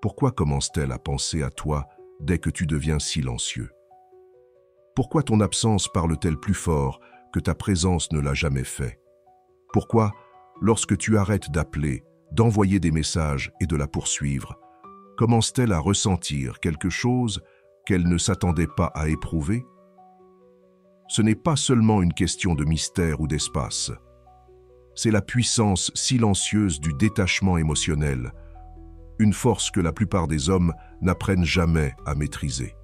Pourquoi commence-t-elle à penser à toi dès que tu deviens silencieux? Pourquoi ton absence parle-t-elle plus fort que ta présence ne l'a jamais fait? Pourquoi, lorsque tu arrêtes d'appeler, d'envoyer des messages et de la poursuivre, commence-t-elle à ressentir quelque chose qu'elle ne s'attendait pas à éprouver? Ce n'est pas seulement une question de mystère ou d'espace. C'est la puissance silencieuse du détachement émotionnel, une force que la plupart des hommes n'apprennent jamais à maîtriser.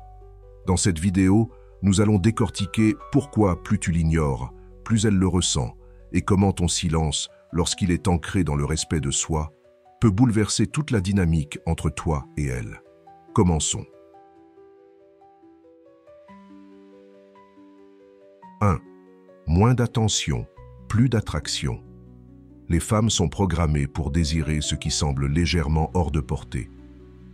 Dans cette vidéo, nous allons décortiquer pourquoi plus tu l'ignores, plus elle le ressent, et comment ton silence, lorsqu'il est ancré dans le respect de soi, peut bouleverser toute la dynamique entre toi et elle. Commençons. 1. Moins d'attention, plus d'attraction. Les femmes sont programmées pour désirer ce qui semble légèrement hors de portée.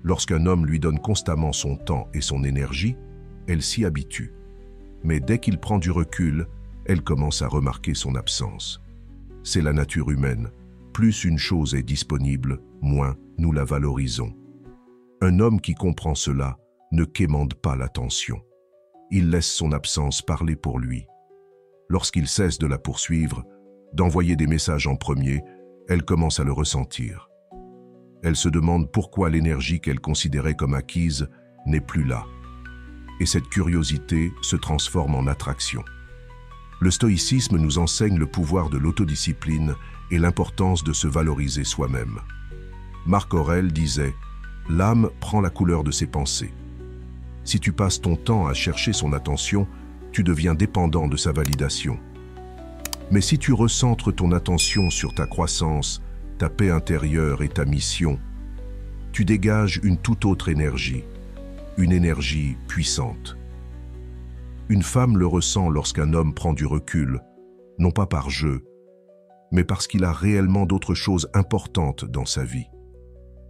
Lorsqu'un homme lui donne constamment son temps et son énergie, elle s'y habitue. Mais dès qu'il prend du recul, elle commence à remarquer son absence. C'est la nature humaine. Plus une chose est disponible, moins nous la valorisons. Un homme qui comprend cela ne quémande pas l'attention. Il laisse son absence parler pour lui. Lorsqu'il cesse de la poursuivre, d'envoyer des messages en premier, elle commence à le ressentir. Elle se demande pourquoi l'énergie qu'elle considérait comme acquise n'est plus là. Et cette curiosité se transforme en attraction. Le stoïcisme nous enseigne le pouvoir de l'autodiscipline et l'importance de se valoriser soi-même. Marc Aurèle disait « L'âme prend la couleur de ses pensées ». Si tu passes ton temps à chercher son attention, tu deviens dépendant de sa validation. Mais si tu recentres ton attention sur ta croissance, ta paix intérieure et ta mission, tu dégages une toute autre énergie, une énergie puissante. Une femme le ressent lorsqu'un homme prend du recul, non pas par jeu, mais parce qu'il a réellement d'autres choses importantes dans sa vie.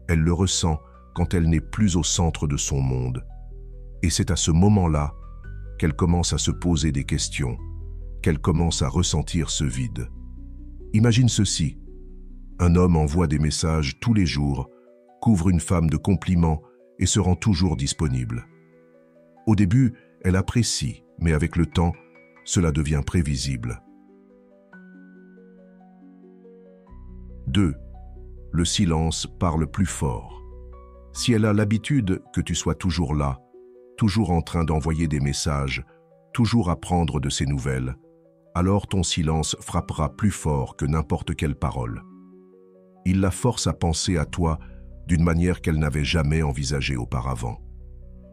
Elle le ressent quand elle n'est plus au centre de son monde. Et c'est à ce moment-là qu'elle commence à se poser des questions, qu'elle commence à ressentir ce vide. Imagine ceci. Un homme envoie des messages tous les jours, couvre une femme de compliments et se rend toujours disponible. Au début, elle apprécie, mais avec le temps, cela devient prévisible. 2. Le silence parle plus fort. Si elle a l'habitude que tu sois toujours là, toujours en train d'envoyer des messages, toujours à prendre de ses nouvelles, alors ton silence frappera plus fort que n'importe quelle parole. Il la force à penser à toi d'une manière qu'elle n'avait jamais envisagée auparavant.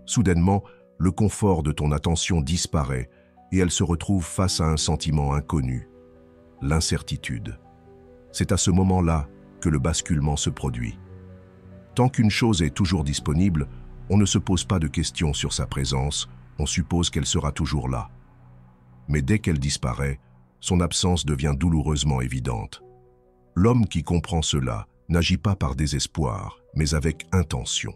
Soudainement, le confort de ton attention disparaît et elle se retrouve face à un sentiment inconnu, l'incertitude. C'est à ce moment-là que le basculement se produit. Tant qu'une chose est toujours disponible, on ne se pose pas de questions sur sa présence, on suppose qu'elle sera toujours là. Mais dès qu'elle disparaît, son absence devient douloureusement évidente. L'homme qui comprend cela n'agit pas par désespoir, mais avec intention.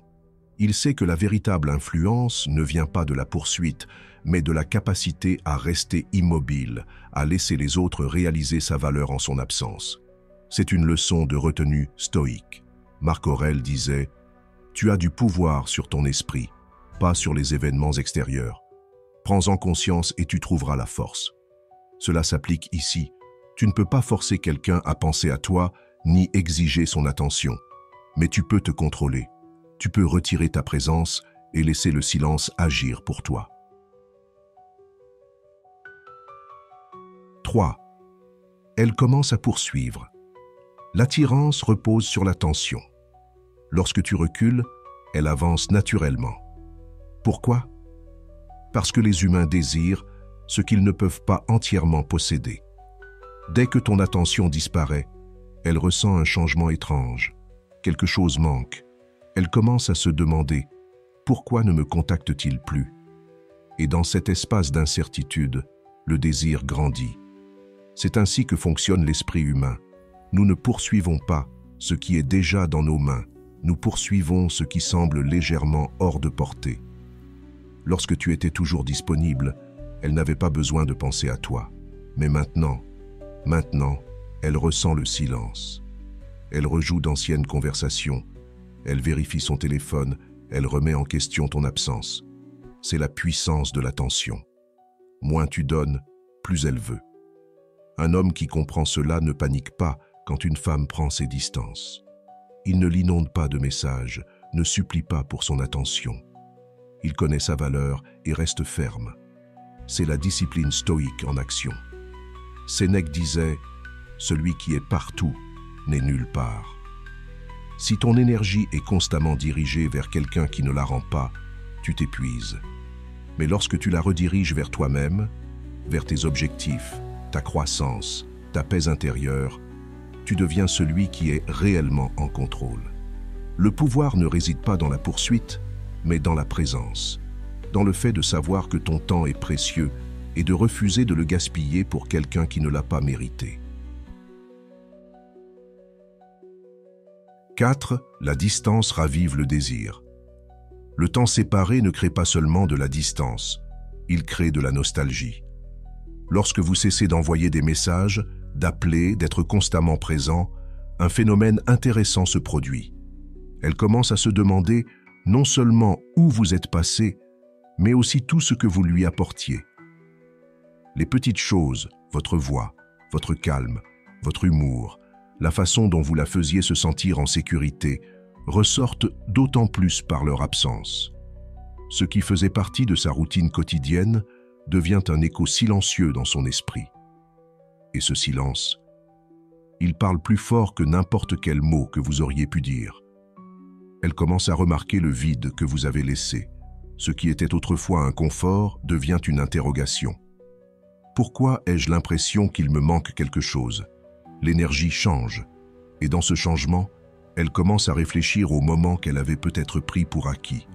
Il sait que la véritable influence ne vient pas de la poursuite, mais de la capacité à rester immobile, à laisser les autres réaliser sa valeur en son absence. C'est une leçon de retenue stoïque. Marc Aurèle disait « Tu as du pouvoir sur ton esprit, pas sur les événements extérieurs. Prends-en conscience et tu trouveras la force. » Cela s'applique ici. Tu ne peux pas forcer quelqu'un à penser à toi, ni exiger son attention. Mais tu peux te contrôler. Tu peux retirer ta présence et laisser le silence agir pour toi. 3. Elle commence à poursuivre. L'attirance repose sur l'attention. Lorsque tu recules, elle avance naturellement. Pourquoi? Parce que les humains désirent ce qu'ils ne peuvent pas entièrement posséder. Dès que ton attention disparaît, elle ressent un changement étrange. Quelque chose manque. Elle commence à se demander « Pourquoi ne me contacte-t-il plus ?» Et dans cet espace d'incertitude, le désir grandit. C'est ainsi que fonctionne l'esprit humain. Nous ne poursuivons pas ce qui est déjà dans nos mains. Nous poursuivons ce qui semble légèrement hors de portée. Lorsque tu étais toujours disponible, elle n'avait pas besoin de penser à toi. Mais maintenant, elle ressent le silence. Elle rejoue d'anciennes conversations, Elle vérifie son téléphone, elle remet en question ton absence. C'est la puissance de l'attention. Moins tu donnes, plus elle veut. Un homme qui comprend cela ne panique pas quand une femme prend ses distances. Il ne l'inonde pas de messages, ne supplie pas pour son attention. Il connaît sa valeur et reste ferme. C'est la discipline stoïque en action. Sénèque disait « Celui qui est partout n'est nulle part ». Si ton énergie est constamment dirigée vers quelqu'un qui ne la rend pas, tu t'épuises. Mais lorsque tu la rediriges vers toi-même, vers tes objectifs, ta croissance, ta paix intérieure, tu deviens celui qui est réellement en contrôle. Le pouvoir ne réside pas dans la poursuite, mais dans la présence, dans le fait de savoir que ton temps est précieux et de refuser de le gaspiller pour quelqu'un qui ne l'a pas mérité. 4. La distance ravive le désir. Le temps séparé ne crée pas seulement de la distance, il crée de la nostalgie. Lorsque vous cessez d'envoyer des messages, d'appeler, d'être constamment présent, un phénomène intéressant se produit. Elle commence à se demander non seulement où vous êtes passé, mais aussi tout ce que vous lui apportiez. Les petites choses, votre voix, votre calme, votre humour, la façon dont vous la faisiez se sentir en sécurité, ressortent d'autant plus par leur absence. Ce qui faisait partie de sa routine quotidienne devient un écho silencieux dans son esprit. Et ce silence, il parle plus fort que n'importe quel mot que vous auriez pu dire. Elle commence à remarquer le vide que vous avez laissé. Ce qui était autrefois un confort devient une interrogation. Pourquoi ai-je l'impression qu'il me manque quelque chose ? L'énergie change, et dans ce changement, elle commence à réfléchir au moment qu'elle avait peut-être pris pour acquis.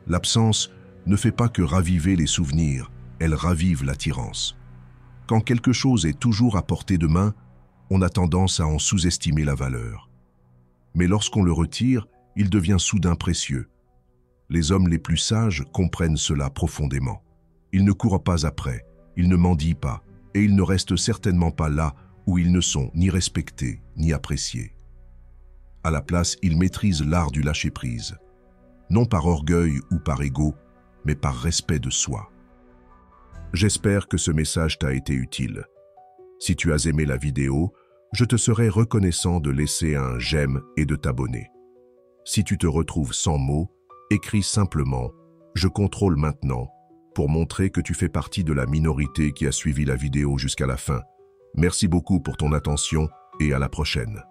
L'absence ne fait pas que raviver les souvenirs, elle ravive l'attirance. Quand quelque chose est toujours à portée de main, on a tendance à en sous-estimer la valeur. Mais lorsqu'on le retire, il devient soudain précieux. Les hommes les plus sages comprennent cela profondément. Ils ne courent pas après, ils ne mendient pas, et ils ne restent certainement pas là où ils ne sont ni respectés ni appréciés. À la place, ils maîtrisent l'art du lâcher-prise, non par orgueil ou par ego, mais par respect de soi. J'espère que ce message t'a été utile. Si tu as aimé la vidéo, je te serai reconnaissant de laisser un j'aime et de t'abonner. Si tu te retrouves sans mots, écris simplement « Je contrôle maintenant » pour montrer que tu fais partie de la minorité qui a suivi la vidéo jusqu'à la fin. Merci beaucoup pour ton attention et à la prochaine.